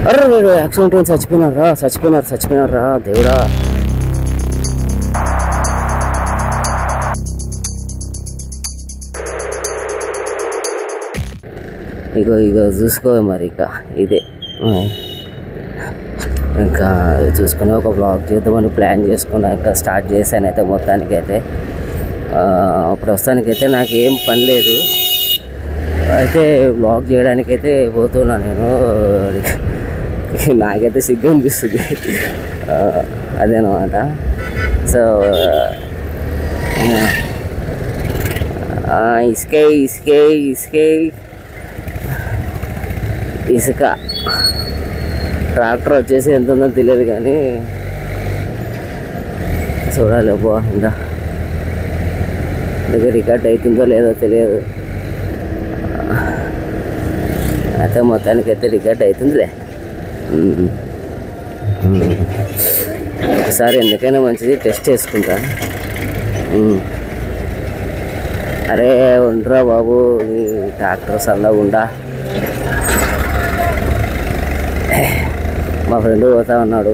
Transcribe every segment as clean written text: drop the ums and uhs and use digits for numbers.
అరే యాక్సిడెంట్ అయింది, చచ్చిపోయినారా దేవుడా. ఇగో చూసుకో మరి, ఇక ఇదే ఇంకా చూసుకుని ఒక బ్లాగ్ చేద్దామని ప్లాన్ చేసుకున్నా. ఇంకా స్టార్ట్ చేశాను అయితే మొత్తానికైతే. ప్రస్తుతానికైతే నాకేం పని లేదు, అయితే బ్లాగ్ చేయడానికైతే పోతున్నా నేను. నాకైతే సిగ్గు అనిపిస్తుంది అదేనమాట. సో ఇసుక ట్రాక్టర్ వచ్చేసి ఎంత ఉందో తెలియదు కానీ చూడాలి. అబ్బా ఇంకా దగ్గర రికార్డ్ అవుతుందో లేదో తెలియదు, అయితే మొత్తానికైతే రికార్డ్ అవుతుందిలే. ఒకసారి ఎందుకైనా మంచిది టెస్ట్ చేసుకుంటా. అరే ఉండరా బాబు, ట్రాక్టర్ సల్లగా ఉండా. మా ఫ్రెండ్ పోతా ఉన్నాడు.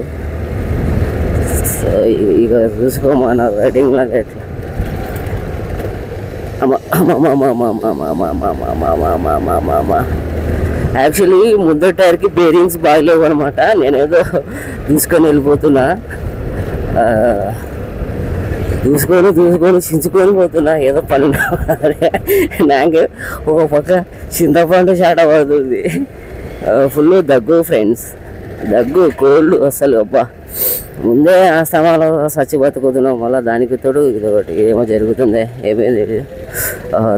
సో ఇక చూసుకోమన్న రైడింగ్ లాగా ఎట్లా. యాక్చువల్లీ ముందర టైర్కి బేరింగ్స్ బాగలేవు అనమాట. నేనేదో తీసుకొని వెళ్ళిపోతున్నా, చూసుకొని చించుకొని పోతున్నా. ఏదో పని నాకే ఒక పక్క చింతపండు షాట్ అవుతుంది. ఫుల్ దగ్గు ఫ్రెండ్స్, కోల్డ్ అసలు. అబ్బా ముందే ఆ స్థానాల్లో సచ్చి బతుకుతున్నాం, మళ్ళీ దానికి తోడు ఇది ఒకటి ఏమో జరుగుతుంది. ఏమైంది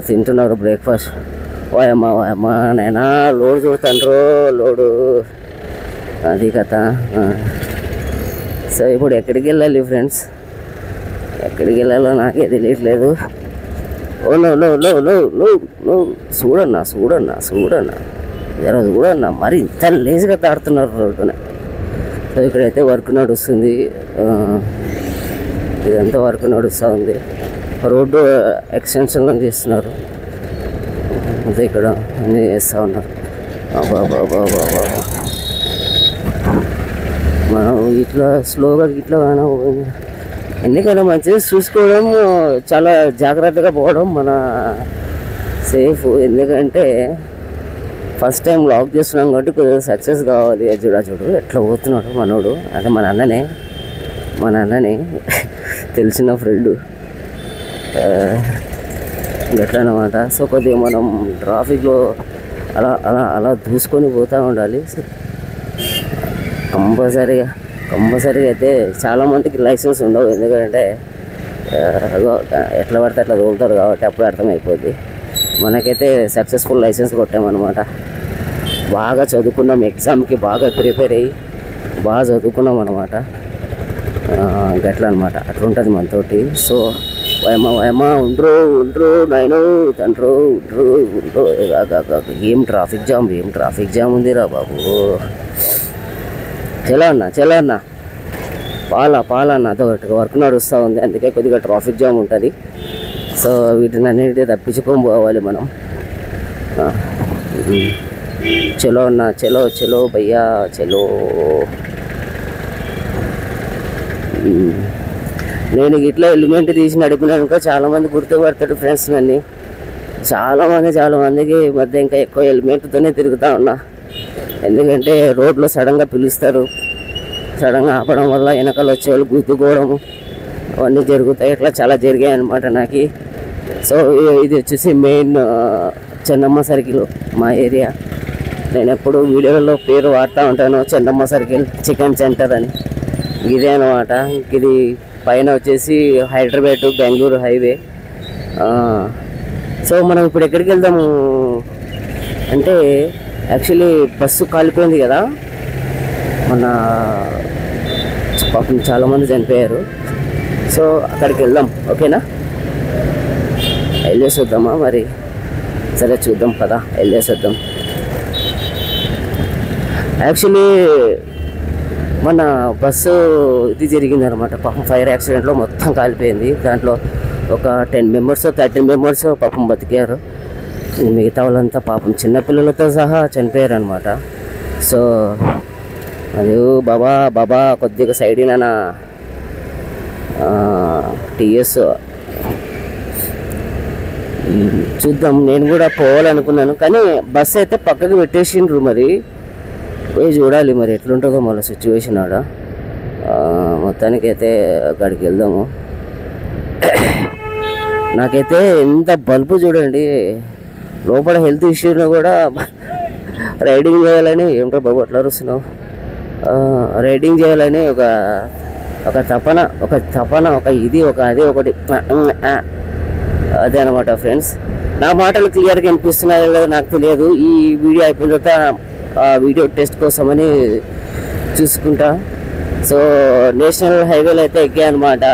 తింటున్నారు బ్రేక్ఫాస్ట్. వాయమ్మ నైనా లోడు చూడతాండ్రు, లోడు అది కథ. సో ఇప్పుడు ఎక్కడికి వెళ్ళాలి ఫ్రెండ్స్, ఎక్కడికి వెళ్ళాలో నాకే తెలియట్లేదు. ఓ నో చూడన్నా జర చూడన్నా, మరి ఇంత లేజీగా తాడుతున్నారు రోడ్డున. సో ఇక్కడైతే వర్క్ నడుస్తుంది, ఇదంతా వర్క్ నడుస్తూ ఉంది. రోడ్డు ఎక్స్టెన్షన్లో చేస్తున్నారు, అదే ఇక్కడ అన్నీ చేస్తూ ఉన్నారు. బాబా మనం ఇట్లా స్లోగా ఇట్లా ఎందుకైనా మంచిగా చూసుకోవడం, చాలా జాగ్రత్తగా పోవడం మన సేఫ్. ఎందుకంటే ఫస్ట్ టైం బ్లాగ్ చేస్తున్నాం కాబట్టి కొద్దిగా సక్సెస్ కావాలి. చూడు ఎట్లా పోతున్నాడు మనోడు, అంటే మన అన్ననే తెలిసిన ఫ్రెండ్ ఎట్లా అన్నమాట. సో కొద్దిగా మనం ట్రాఫిక్లో అలా దూసుకొని పోతూ ఉండాలి. కంపల్సరీగా అయితే చాలామందికి లైసెన్స్ ఉండవు, ఎందుకంటే ఎట్లా పడితే అట్లా తోలుతారు కాబట్టి అప్పుడు అర్థమైపోద్ది. మనకైతే సక్సెస్ఫుల్ లైసెన్స్ కొట్టామన్నమాట. బాగా చదువుకున్నాం, ఎగ్జామ్కి బాగా ప్రిపేర్ అయ్యి బాగా చదువుకున్నాం అనమాట. గట్లా అనమాట, అట్లా ఉంటుంది మనతోటి. సో వయమ్మ ఉండ్రు నాయనో తండ్రు ఉండ్రు. ఏం ట్రాఫిక్ జామ్ ఉందిరా బాబు. చలో అన్న పాలన్న అదొకటి వర్క్ నడుస్తూ ఉంది, అందుకే కొద్దిగా ట్రాఫిక్ జామ్ ఉంటుంది. సో వీటిని అన్నింటి తప్పించుకొని పోవాలి మనం. చలో అన్న చలో భయ్యా చలో. నేను ఇట్లా ఎలిమెంట్ తీసి నడిపినాక చాలామంది గుర్తుపడతాడు ఫ్రెండ్స్ నన్ను. చాలామందికి ఈ మధ్య ఇంకా ఎక్కువ హెల్మెట్తోనే తిరుగుతూ ఉన్నా. ఎందుకంటే రోడ్లో సడన్గా పిలుస్తారు, సడన్గా ఆపడం వల్ల వెనకాల వచ్చేవాళ్ళు గుద్దుకోవడము అవన్నీ జరుగుతాయి. ఇట్లా చాలా జరిగాయి అన్నమాట నాకు. సో ఇది వచ్చేసి మెయిన్ చెన్నమ్మ సర్కిల్ మా ఏరియా. నేను ఎప్పుడు వీడియోలలో పేరు వాడుతూ ఉంటాను, చెన్నమ్మ సర్కిల్ చికెన్ సెంటర్ అని. ఇదే అనమాట. ఇది పైన వచ్చేసి హైదరాబాద్ బెంగళూరు హైవే. సో మనం ఇప్పుడు ఎక్కడికి వెళ్దాము అంటే, యాక్చువల్లీ బస్సు కాలిపోయింది కదా, మన పాపం చాలామంది చనిపోయారు. సో అక్కడికి వెళ్దాం, ఓకేనా? వెళ్ళేసి వద్దామా మరి? సరే చూద్దాం కదా, వెళ్ళేసి వద్దాం. యాక్చువల్లీ మన బస్సు ఇది జరిగిందనమాట, పాపం ఫైర్ యాక్సిడెంట్లో మొత్తం కాలిపోయింది. దాంట్లో ఒక 10 మెంబర్స్ 13 మెంబర్స్ పాపం బతికారు. మిగతా వాళ్ళంతా పాపం చిన్నపిల్లలతో సహా చనిపోయారు అనమాట. సో అది బాబా బాబా కొద్దిగా సైడ్ అయినా టీఎస్ చూద్దాం. నేను కూడా పోవాలనుకున్నాను కానీ బస్సు అయితే పక్కకి పెట్టేసిండ్రు. మరి పోయి చూడాలి మరి ఎట్లుంటుందో మళ్ళీ సిచ్యువేషన్ ఆడ. మొత్తానికైతే అక్కడికి వెళ్దాము. నాకైతే ఎంత బల్బు చూడండి, లోపల హెల్త్ ఇష్యూలో కూడా రైడింగ్ చేయాలని, ఏమిటో బాబు అట్లా వస్తున్నావు, రైడింగ్ చేయాలని ఒక తపన ఒక ఇది ఒక అది ఒకటి అదే అనమాట ఫ్రెండ్స్. నా మాటలు క్లియర్గా వినిపిస్తున్నాయో లేదో నాకు తెలియదు. ఈ వీడియో అయిపోయిన తర్వాత వీడియో టెస్ట్ కోసమని చూసుకుంటా. సో నేషనల్ హైవేలో అయితే ఎక్కాయి అనమాట.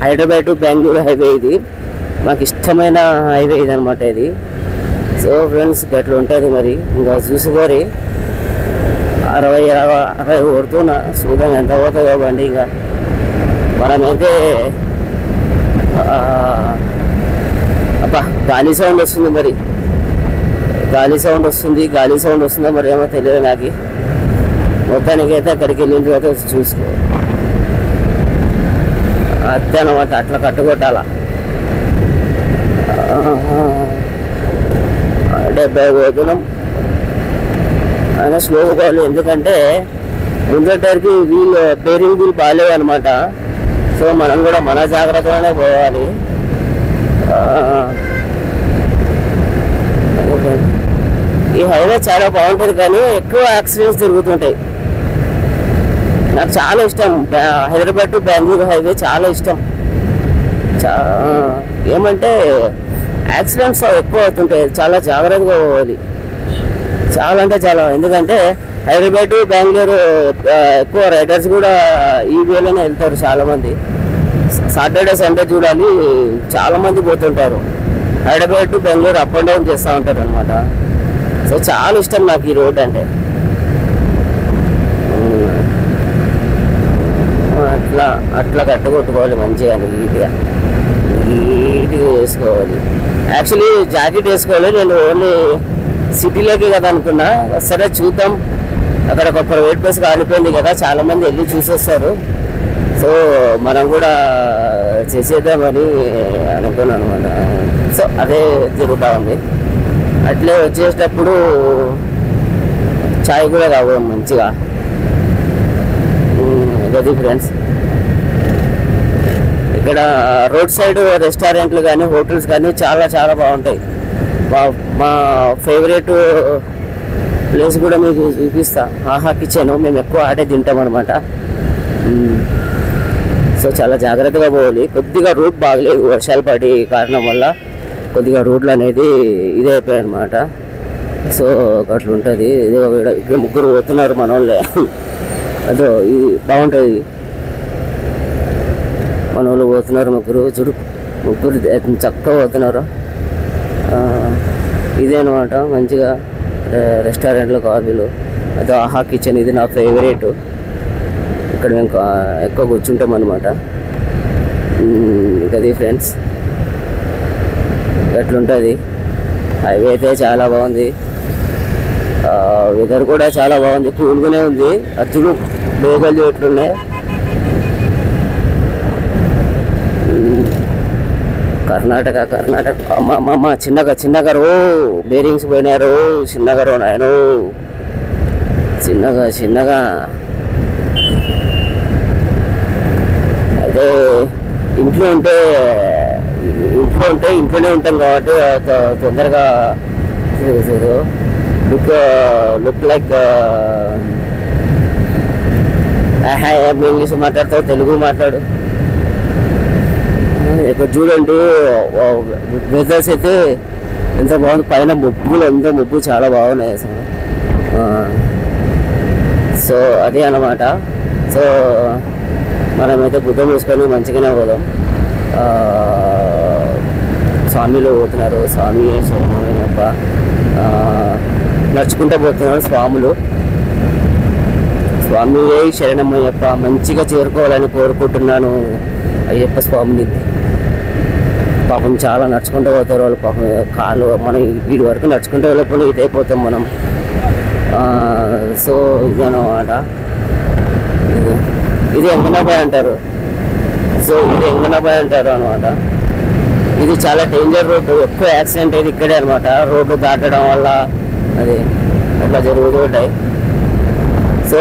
హైదరాబాద్ టు బెంగళూరు హైవే ఇది, మాకు ఇష్టమైన హైవే ఇది అనమాట ఇది. సో ఫ్రెండ్స్ గట్లా ఉంటుంది మరి. ఇంకా చూసుకోరి 60 కొడుతున్నా, చూద్దాం ఎంత పోతుందో బండి. ఇంకా మనమైతే అబ్బా గాలి సౌండ్ వస్తుంది మరి, గాలి సౌండ్ వస్తుందో మరి ఏమో తెలియదు నాకు. మొత్తానికి అయితే అక్కడికి వెళ్ళిన తర్వాత చూసుకో అదే అనమాట. అట్లా కట్టుకొట్టాల 70 పోతున్నాం అయినా స్లోగా పోవాలి. ఎందుకంటే ముందర టైర్కి బేరింగ్ వీల్ బాగాలేవు అనమాట. సో మనం కూడా మన జాగ్రత్తగానే పోవాలి. ఈ హైవే చాలా బాగుంటుంది కానీ ఎక్కువ యాక్సిడెంట్స్ తిరుగుతుంటాయి. నాకు చాలా ఇష్టం హైదరాబాద్ టు బెంగళూరు హైవే, చాలా ఇష్టం. ఏమంటే యాక్సిడెంట్స్ ఎక్కువ అవుతుంటాయి, చాలా జాగ్రత్తగా పోవాలి. చాలా అంటే చాలా, ఎందుకంటే హైదరాబాద్ టు బెంగళూరు ఎక్కువ రైడర్స్ కూడా ఈ వేలోనే వెళ్తారు చాలామంది. సాటర్డే సండే చూడాలి చాలామంది పోతుంటారు. Hyderabad to Bengaluru up and down చేస్తూ ఉంటారు అనమాట. సో చాలా ఇష్టం నాకు ఈ రోడ్ అంటే. అట్లా కట్టుకొట్టుకోవాలి మంచిగా, నీట్గా వేసుకోవాలి. యాక్చువల్లీ జాకెట్ వేసుకోవాలి. నేను ఓన్లీ సిటీలోకి కదా అనుకున్నా. సరే చూద్దాం, అక్కడ ఒక ప్రైవేట్ బస్ కాలిపోయింది కదా, చాలామంది వెళ్ళి చూసేస్తారు. సో మనం కూడా చేసేద్దామని అనుకున్నాను అనమాట. సో అదే తిరుగుతూ ఉంది. అట్లే వచ్చేటప్పుడు చాయ్ కూడా తాగుదాం మంచిగా. అది ఫ్రెండ్స్, ఇక్కడ రోడ్ సైడ్ రెస్టారెంట్లు కానీ హోటల్స్ కానీ చాలా చాలా బాగుంటాయి. మా ఫేవరెట్ ప్లేస్ కూడా మీకు చూపిస్తా, ఆహా కిచెన్. మేము ఎక్కువ ఆడే తింటాం అనమాట. సో చాలా జాగ్రత్తగా పోవాలి. కొద్దిగా రూట్ బాగలేదు, వర్షాలు పడి కారణం వల్ల కొద్దిగా రోడ్లు అనేది ఇదే అయిపోయాయి అనమాట. సో అట్లా ఉంటుంది. ఇక్కడ ముగ్గురు పోతున్నారు మన వాళ్ళే. అదో ఇది బాగుంటుంది, మన వాళ్ళు పోతున్నారు ముగ్గురు. చూడు ముగ్గురు చక్కగా పోతున్నారు. ఇదే అనమాట మంచిగా రెస్టారెంట్లు కాఫీలు. అదో ఆహా కిచెన్, ఇది నా ఫేవరెట్. ఇక్కడ మేము ఎక్కువ కూర్చుంటాం అనమాట. అది ఫ్రెండ్స్ ఎట్లుంటుంది. హైవే అయితే చాలా బాగుంది, వెదర్ కూడా చాలా బాగుంది, కూల్గానే ఉంది. అచ్చుడు బేగలు ఎట్లున్నాయి. కర్ణాటక అమ్మ చిన్నగా రో బేరింగ్స్ పోయినారు. చిన్నగా రో నాయను, చిన్నగా. అయితే ఇంట్లో ఉంటే ఇంట్లోనే ఉంటాం కాబట్టి తొందరగా లుక్ లైక్ ఇంగ్లీష్ మాట్లాడతావు, తెలుగు మాట్లాడు. ఇక్కడ చూడండి వెదర్స్ అయితే ఎంత బాగుంది. పైన మబ్బులు చాలా బాగున్నాయి అసలు. సో అదే అన్నమాట. సో మనమైతే బుద్ధం వేసుకొని మంచిగానే పోదాం. స్వామిలో పోతున్నారు, స్వామి శరణమయ్యప్ప నడుచుకుంటూ పోతున్నారు స్వాములు. స్వామి శరణమయ్యప్ప మంచిగా చేరుకోవాలని కోరుకుంటున్నాను అయ్యప్ప స్వామిని. పాపం చాలా నడుచుకుంటూ పోతారు వాళ్ళు. పాపం కాళ్ళు మనం వీడి వరకు నడుచుకుంటూ వెళ్ళిపోయి ఇదైపోతాం మనం. సో ఇదన్నమాట. ఇది ఎంగనాబాయ్ అంటారు. సో ఇది ఎంగనాబాయ్ అంటారు అనమాట. ఇది చాలా డేంజర్ రోడ్డు, ఎక్కువ యాక్సిడెంట్ అయ్యేది ఇక్కడే అనమాట. రోడ్డు దాటడం వల్ల అది అట్లా జరుగుతూ ఉంటాయి. సో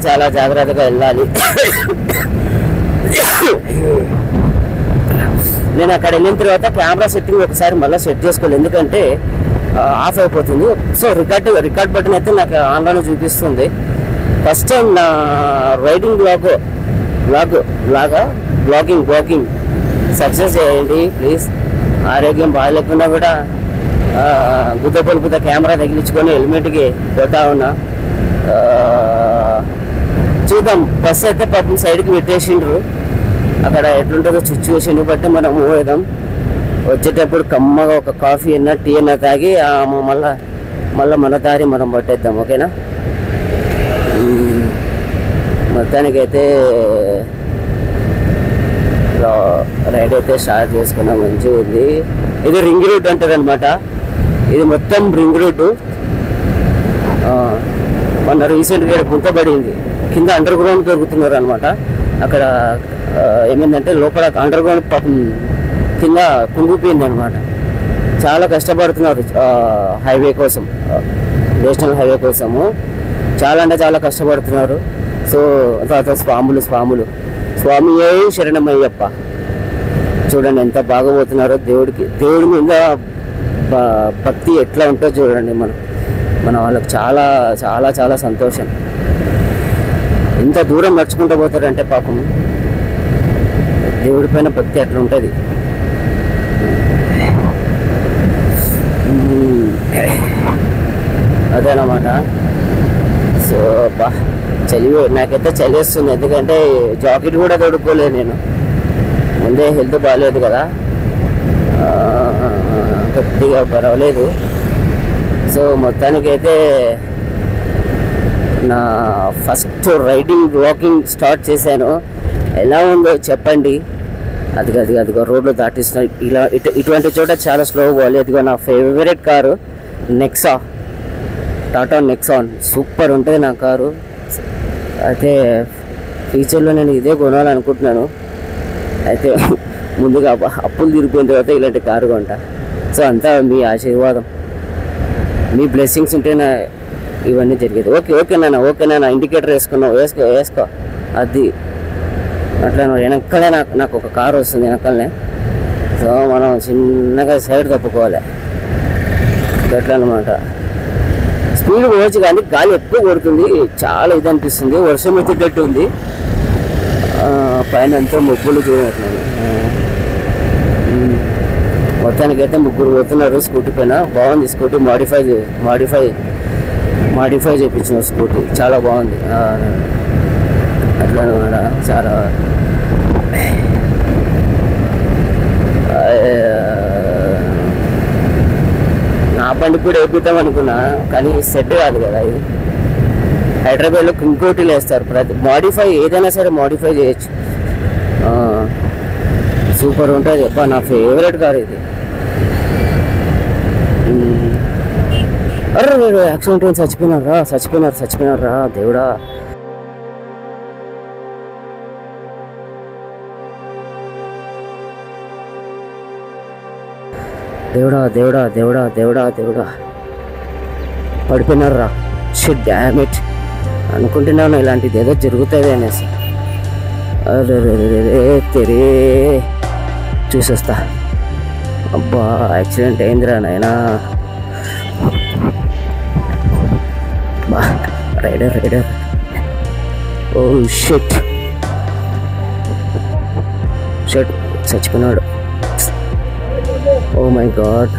చాలా జాగ్రత్తగా వెళ్ళాలి. నేను అక్కడ వెళ్ళిన తర్వాత కెమెరా సెట్టింగ్ ఒకసారి మళ్ళీ సెట్ చేసుకోవాలి, ఎందుకంటే ఆఫ్ అయిపోతుంది. సో రికార్డ్ బటన్ అయితే నాకు ఆన్లైన్లో చూపిస్తుంది. ఫస్ట్ టైం నా రైడింగ్ బ్లాగింగ్ సక్సెస్ చేయండి ప్లీజ్. ఆరోగ్యం బాగాలేకుండా కూడా గుద్ద కెమెరా తగిలించుకొని హెల్మెట్కి పోతా ఉన్నా. చూద్దాం. బస్సు అయితే పాపం సైడ్కి పెట్టేసిండ్రు. అక్కడ ఎట్లుంటుందో సిచ్యువేషన్ బట్టి మనం మూవ్ అవుదాం. వచ్చేటప్పుడు కమ్మగా ఒక కాఫీ అన్నా టీ అన్నా తాగి మళ్ళీ మన దారి మనం పట్టేద్దాం. ఓకేనా? మొత్తానికైతే రైడ్ అయితే స్టార్ట్ చేసుకున్నాం. మంచిగా ఉంది. ఇది రింగ్ రోడ్ అంటారు అనమాట. ఇది మొత్తం రింగ్ రోడ్డు. మొన్న రీసెంట్గా గుంతబడింది, కింద అండర్ గ్రౌండ్ దొరుకుతున్నారు అనమాట. అక్కడ ఏమైందంటే లోపల అండర్ గ్రౌండ్ పాపం కింద కుంగిపోయింది అనమాట. చాలా కష్టపడుతున్నారు హైవే కోసం, నేషనల్ హైవే కోసము. చాలా అంటే చాలా కష్టపడుతున్నారు. సో తర్వాత స్వామి శరణమయ్యప్ప చూడండి ఎంత బాగా పోతున్నారో. దేవుడి మీద భక్తి ఎట్లా ఉంటుందో చూడండి. మన వాళ్ళకి చాలా చాలా చాలా సంతోషం. ఎంత దూరం నడుచుకుంటూ పోతారంటే పాపం దేవుడి పైన భక్తి అట్లా ఉంటుంది. అదేనమాట. సో నాకైతే చలిస్తుంది, ఎందుకంటే జాకెట్ కూడా తొడుక్కోలేదు నేను. ముందే హెల్త్ బాగాలేదు కదా, కొద్దిగా పర్వాలేదు. సో మొత్తానికైతే నా ఫస్ట్ వాకింగ్ స్టార్ట్ చేశాను. ఎలా ఉందో చెప్పండి. అదిగో రోడ్లు దాటిస్తున్నాయి. ఇటువంటి చోట చాలా స్లోగా పోవాలి. అదిగో నా favourite car Tata Nexon. Super ఉంటుంది నా కారు. అయితే ఫ్యూచర్లో నేను ఇదే కొనాలనుకుంటున్నాను. అయితే ముందుగా అప్పులు తీరిపోయిన తర్వాత ఇలాంటి కారు కొంటా. సో అంతా మీ ఆశీర్వాదం, మీ బ్లెస్సింగ్స్ ఉంటేనే ఇవన్నీ జరిగేది. ఓకేనా ఇండికేటర్ వేసుకో అది అట్లా. వెనకాలే నాకు ఒక కారు వస్తుంది వెనకాలనే. సో మనం చిన్నగా సైడ్ తప్పుకోవాలి అట్లా అనమాట. స్పీడ్ పోవచ్చు కానీ గాలి ఎక్కువ కొడుతుంది, చాలా ఇది అనిపిస్తుంది. వర్షం వచ్చేటట్టు ఉంది. పైన అంతా ముగ్గులు చూడట్లేదు. మొత్తానికైతే ముగ్గురు పోతున్నారు స్కూటీ పైన. బాగుంది స్కూటీ. మాడిఫై చేయించిన స్కూటీ చాలా బాగుంది. అట్లా అనమాట. చాలా నా బండి కూడా వేపిద్దాం అనుకున్నా, కానీ సెట్ కాదు కదా ఇది. హైదరాబాద్లో ఇంకోటిలు వేస్తారు. మాడిఫై ఏదైనా సరే మాడిఫై చేయొచ్చు. సూపర్ ఉంటుంది. అబ్బా నా ఫేవరెట్ కార్ ఇది. అరే మీరు యాక్సిడెంట్ అయింది, చచ్చిపోయినారా దేవుడా. పడిపోయినారా. షిట్ డామ్ ఇట్ అనుకుంటున్నాను ఇలాంటిది ఏదో జరుగుతుంది అనేసి. తెరే చూసొస్తా. అబ్బా యాక్సిడెంట్ అయిందిరా నాయనా. బా రైడర్ ఓ షిట్ చచ్చిపోయినాడు. Oh my god.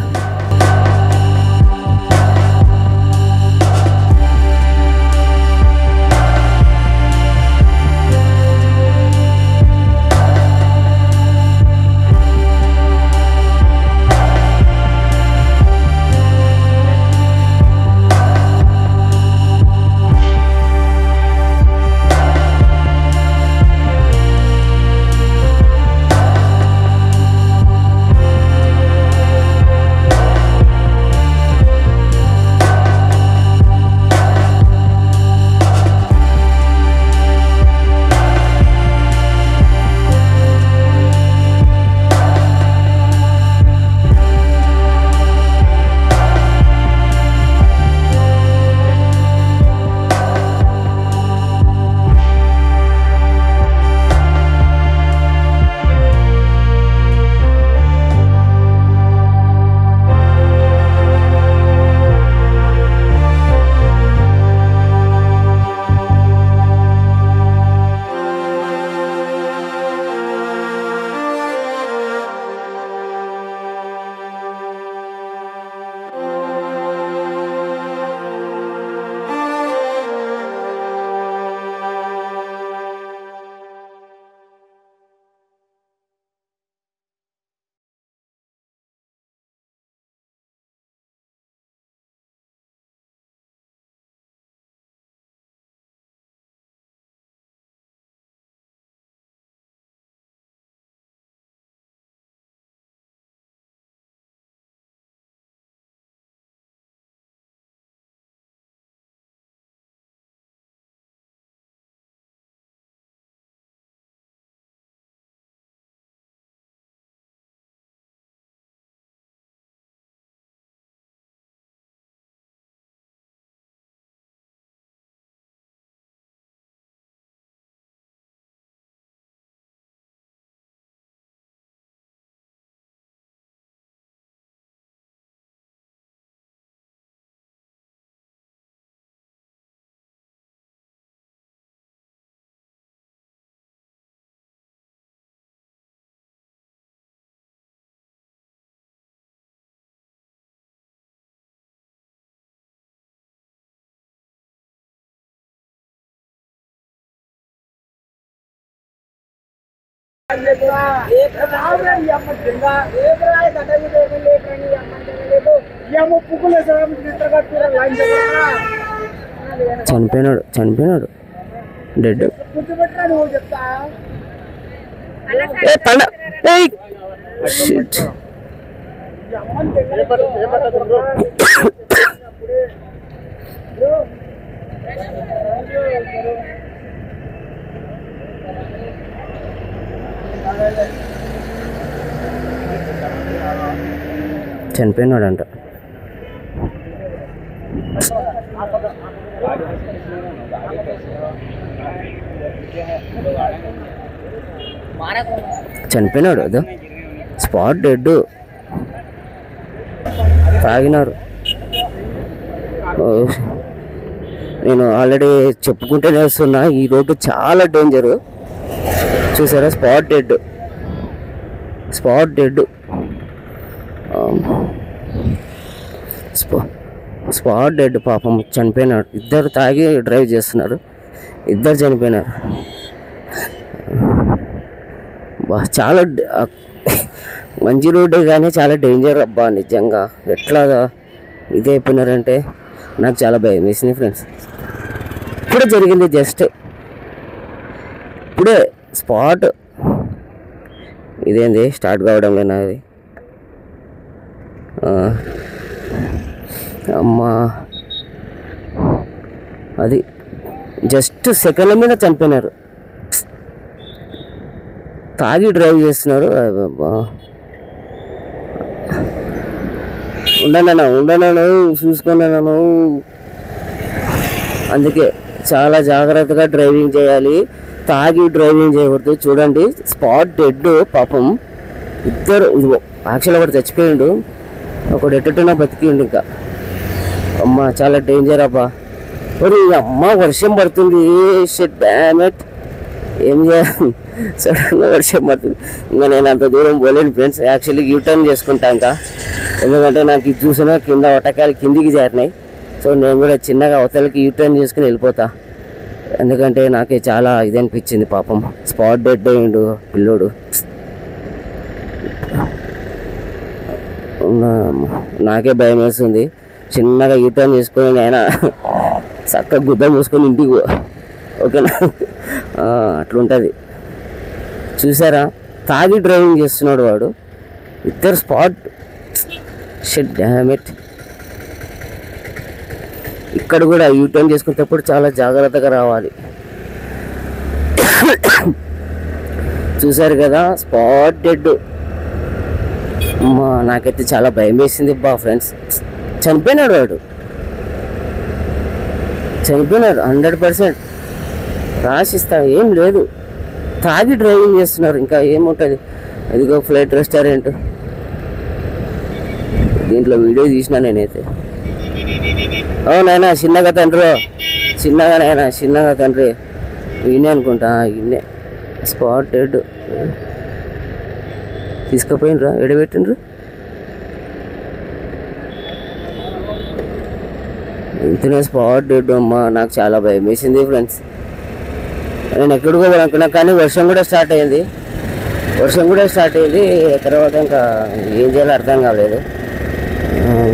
చనిపోయినాడు డెడ్. చనిపోయినాడంట. చనిపోయినాడు అదో స్పాట్ డెడ్. తాగినారు. నేను ఆల్రెడీ చెప్పుకుంటూనే వస్తున్నా, ఈ రోడ్డు చాలా డేంజరు. చూసారా, స్పాట్ డెడ్ స్పాట్ డెడ్. పాపం చనిపోయినాడు. ఇద్దరు తాగి డ్రైవ్ చేస్తున్నారు, ఇద్దరు చనిపోయినారు. చాలా మంచి రోడ్డు కానీ చాలా డేంజర్ అబ్బా నిజంగా. ఎట్లా ఇదే అయిపోయినారంటే నాకు చాలా భయం వేసింది ఫ్రెండ్స్. ఇప్పుడే జరిగింది, జస్ట్ ఇప్పుడే స్పాట్. ఇదేంది స్టార్ట్ కావడం లేనా అది? అమ్మా, అది జస్ట్ సెకండ్ల మీద చనిపోయినారు. తాగి డ్రైవ్ చేస్తున్నారు. ఉండను చూసుకున్నాను. అందుకే చాలా జాగ్రత్తగా డ్రైవింగ్ చేయాలి, తాగి డ్రైవింగ్ చేయకూడదు. చూడండి, స్పాట్ డెడ్ పాపం. ఇద్దరు యాక్చువల్గా ఒకటి చచ్చిపోయిండు, ఒకటి ఎట్టున్నా బతికిండు. ఇంకా అమ్మ చాలా డేంజర్ అబ్బా. మరి అమ్మ వర్షం పడుతుంది. షిట్ డామెట్, ఏం చేయాలి? సడన్గా వర్షం పడుతుంది. ఇంకా నేను అంత దూరం పోలేను ఫ్రెండ్స్. యాక్చువల్లీ యూటర్న్ చేసుకుంటా ఇంకా, ఎందుకంటే నాకు ఇది చూసినా కింద వటకాయలు కిందికి చేరినాయి. సో నేను కూడా చిన్నగా అవతలకి యూటర్న్ చేసుకుని వెళ్ళిపోతా, ఎందుకంటే నాకే చాలా ఇది అనిపించింది. పాపం స్పాట్ డెడ్ అయ్యిండు పిల్లోడు. నాకే భయం వేస్తుంది. చిన్నగా యూటర్న్ చేసుకొని ఆయన చక్కగా గుద్ద మూసుకొని ఇంటికి ఓకేనా, అట్లుంటుంది. చూసారా, తాగి డ్రైవింగ్ చేస్తున్నాడు వాడు. ఇద్దరు స్పాట్. Shit damn it. ఇక్కడ కూడా యూటర్న్ చేసుకునేటప్పుడు చాలా జాగ్రత్తగా రావాలి. చూసారు కదా, స్పాట్ డెడ్. నాకైతే చాలా భయం వేసింది బా ఫ్రెండ్స్. చనిపోయినాడు వాడు, చనిపోయినాడు 100%. రాసిస్తా, ఏం లేదు. తాగి డ్రైవింగ్ చేస్తున్నారు, ఇంకా ఏముంటుంది. ఇదిగో ఫ్లైట్ రెస్టారెంట్, దీంట్లో వీడియో తీసిన నేనైతే. అవునైనా చిన్నగా తండ్రి, చిన్నగా తండ్రి ఈయనే అనుకుంటా, ఈయనే స్పాట్ డెడ్. తీసుకుపోయినరా, ఎడబెట్టిండ్రు. ఇంతనే స్పాట్ డెడ్. అమ్మా నాకు చాలా భయం వేసింది ఫ్రెండ్స్. నేను ఎక్కడికో అనుకున్నా, కానీ వర్షం కూడా స్టార్ట్ అయింది. తర్వాత ఇంకా ఏం చేయాలో అర్థం కాలేదు.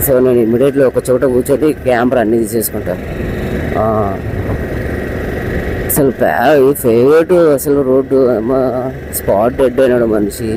సో నేను ఇమ్మీడియట్లీ ఒక చోట కూర్చొని కెమెరా అన్నీ తీసేసుకుంటాను. అసలు ఫేవరెట్ అసలు రోడ్డు. స్పాట్ డెడ్ అయినాడు మనిషి.